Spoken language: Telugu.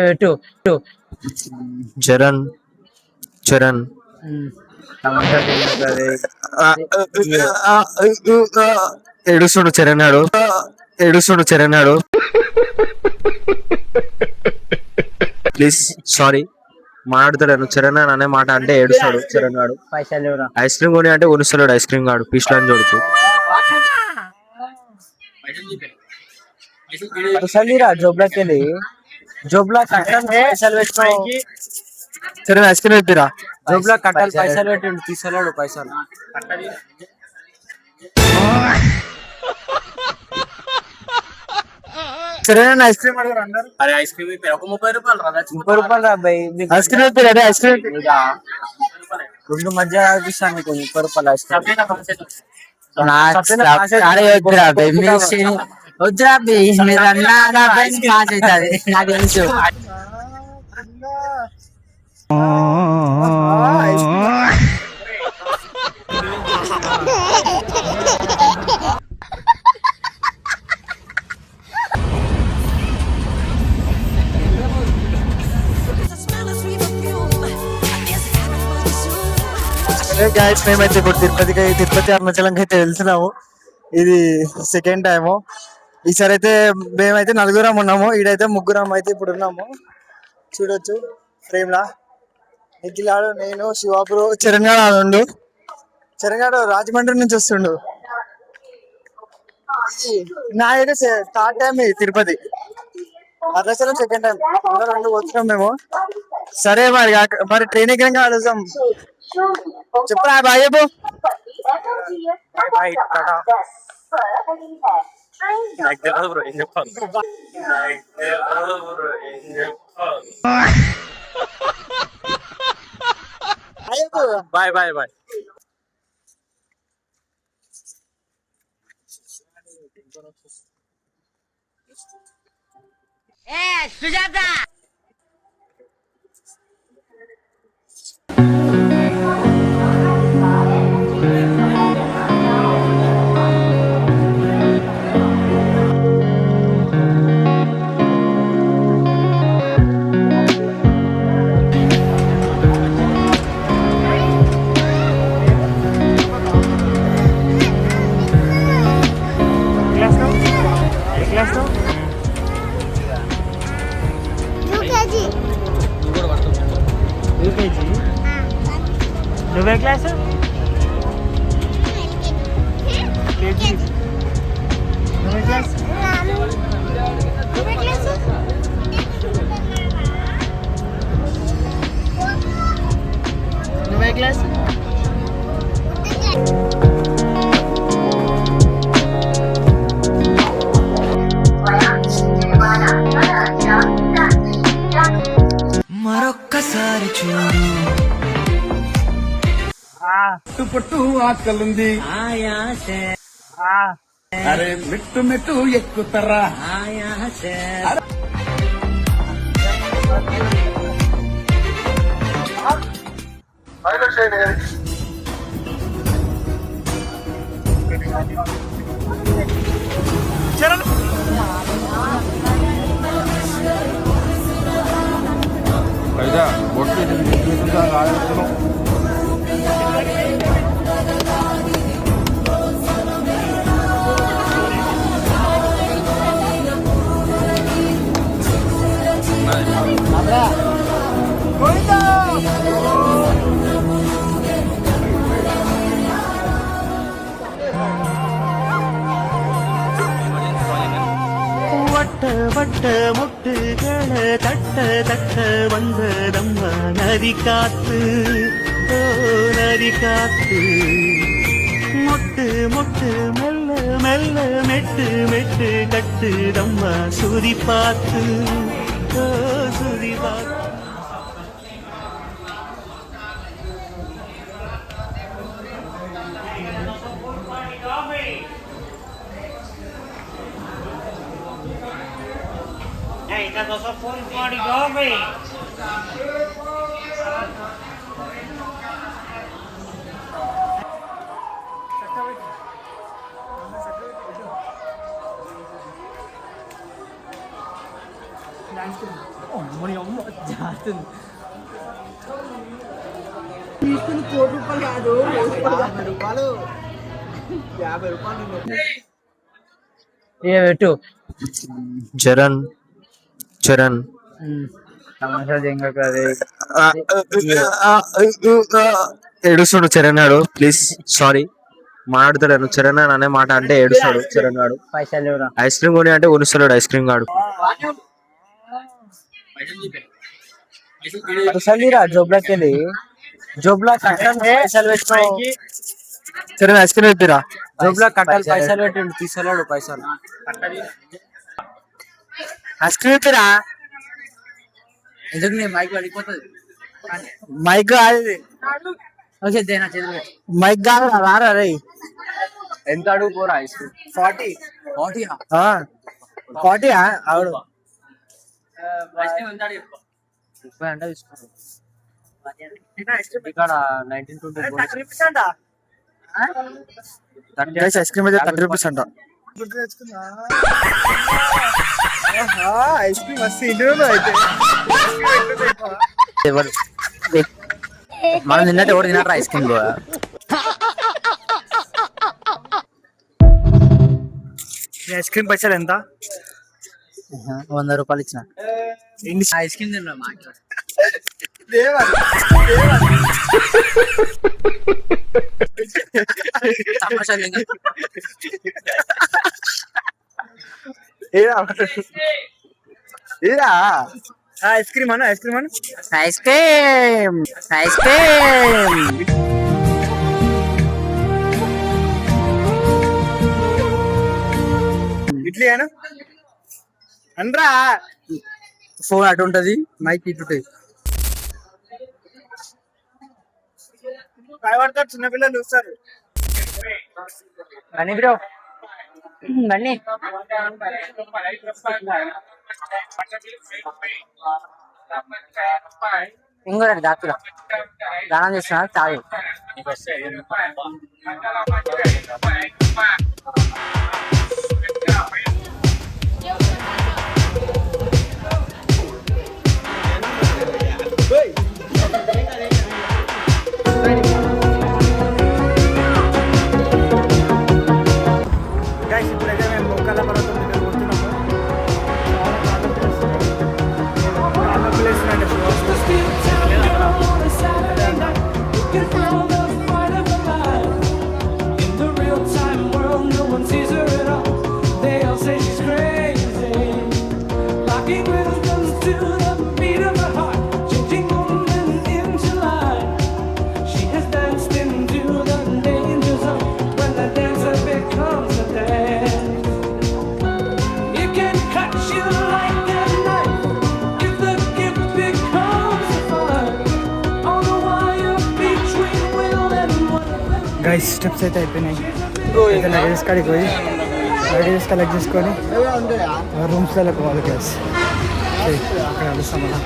పెట్టు చరణ్ చరణ్ ఏడుస్తుడు చరణ్ నాడు ప్లీజ్ సారీ మాట్లాడతాడు చరణ్ అనే మాట అంటే ఏడుస్తాడు చరణ్ గాడు. పైసలు ఐస్ క్రీమ్ కొని అంటే కొనిస్తాడు ఐస్ క్రీమ్ గాడు పీస్లాని చూడుతూ. జోబ్లోకి వెళ్ళి జోబ్లో కట్టాలి పైసలు పెట్టుకో. సరే ఐస్ క్రీమ్ ఎత్తిరా. జోబ్లో కట్టాలి పైసలు పెట్టి తీసుకెళ్ళాడు పైసలు. సరే ఐస్ క్రీమ్ అడగారు అందరు. అరే ఐస్ క్రీమ్ ఒక 30 రూపాయలు రా. 30 రూపాయలు రా అబ్బాయి. ఐస్ క్రీమ్ ఎత్తిరా అదే ఐస్ క్రీమ్ రెండు మధ్య చూపిస్తాను నీకు 30 రూపాయలు ఐస్ క్రీమ్. వద్దురా మీరు అన్నా పాస్ అవుతుంది నాకు తెలుసు. మేమైతే ఇప్పుడు తిరుపతి అరుణాచలంకి అయితే వెళ్తున్నాము. ఇది సెకండ్ టైము. ఈసారి అయితే మేమైతే నలుగురం ఉన్నాము, ఈడైతే ముగ్గురం అయితే ఇప్పుడు ఉన్నాము. చూడొచ్చు ఫ్రేమ్ లా నిఖిలాడు, నేను, శివాపురు, చరణ్ గాడు చరణ్ గాడు రాజమండ్రి నుంచి వస్తుండు. ఇది నా అయితే third time Tirupati, Arunachalam second time. రెండు వచ్చినాం మేము. సరే మరి ట్రైన్ ఎక్కినాక కలుద్దాం. చెప్పరా బాయ్ చెప్పు. Bye bye bye. సుజాత నువ్వే క్లాస్ నువ్వే క్లాస్ నువ్వే క్లాస్. మరొక్కసారి చూడు పట్టు ఆకలింది అరే మెట్టు మెట్టు ఎక్కుతారా. வட்ட முட்டுகள தட்ட தட்ட வந்ததம்மா நதி காத்து, ஓ நதி காத்து. மொட்டு மொட்டு மெல்ல மெல்ல மெட்டு மெட்டு கட்டுதம்மா சுதி பார்த்து, ஓ சுதி பார்த்து. full body coffee. పెట్టు చరణ్ చరణ్ ఏడుస్తాడు చరణ్ గాడు. ప్లీజ్ సారీ మాట్లాడతాడు చరణ్ అని అనే మాట అంటే ఏడుస్తాడు చరణ్ గాడు. పైసలు ఐస్ క్రీమ్ కొని అంటే కొనిస్తాడు ఐస్ క్రీమ్ గాడు. పైసలు జోబ్లోకి వెళ్ళి జోబ్లో కట్టాలి పైసలు పెట్టుకో. చరణ్ ఐస్ క్రీమ్ పెట్టిరా. జోబ్లో కట్టాలి పైసలు పెట్టి తీసుకెళ్ళాడు పైసలు. ఐస్ క్రీమ్ పెట్టిరా. ఎందుకు నేను మైక్ పడిపోతుంది. మైక్ కాదు మైక్ కాదు రారా రే. ఎంత అడుగు పోరా ఐస్ క్రీమ్ 40 40 ఆవిడ 30 అంటే తీసుకో. ఇక్కడ 1920 ఐస్ క్రీమ్ అయితే 30 రూపీస్ అంట. ఐస్ క్రీమ్ మస్తు ఇంటి అయితే మనం తిన్నట్టు ఎవరు తినట్రా ఐస్ క్రీమ్. ఐస్ క్రీమ్ పైసలు ఎంత? 100 రూపాయలు ఇచ్చిన ఐస్ క్రీమ్ తిన్నా. ఐస్ క్రీమ్ అన్న ఐస్ క్రీమ్ అన్న ice cream ice cream idli అన్న అనరా. ఫోన్ అటు ఉంటది మైక్ ఇటు ఉంటది. భయపడతారు చిన్నపిల్లలు చూస్తారు. బన్నీ బ్రో బన్నీ ఇంకో దాతురా దానం చేస్తున్నా తాగు. ఇప్పుడైతే మేము మోకాళ్ళ పర్వతం దగ్గర పోతున్నాము. గైస్ స్టెప్స్ అయితే అయిపోయినాయి. అయితే లగేజ్ కాడికి పోయి లగేజ్ కలెక్ట్ చేసుకొని రూమ్స్లో పోవాలి గైస్. అక్కడ కలుస్తాం అలా.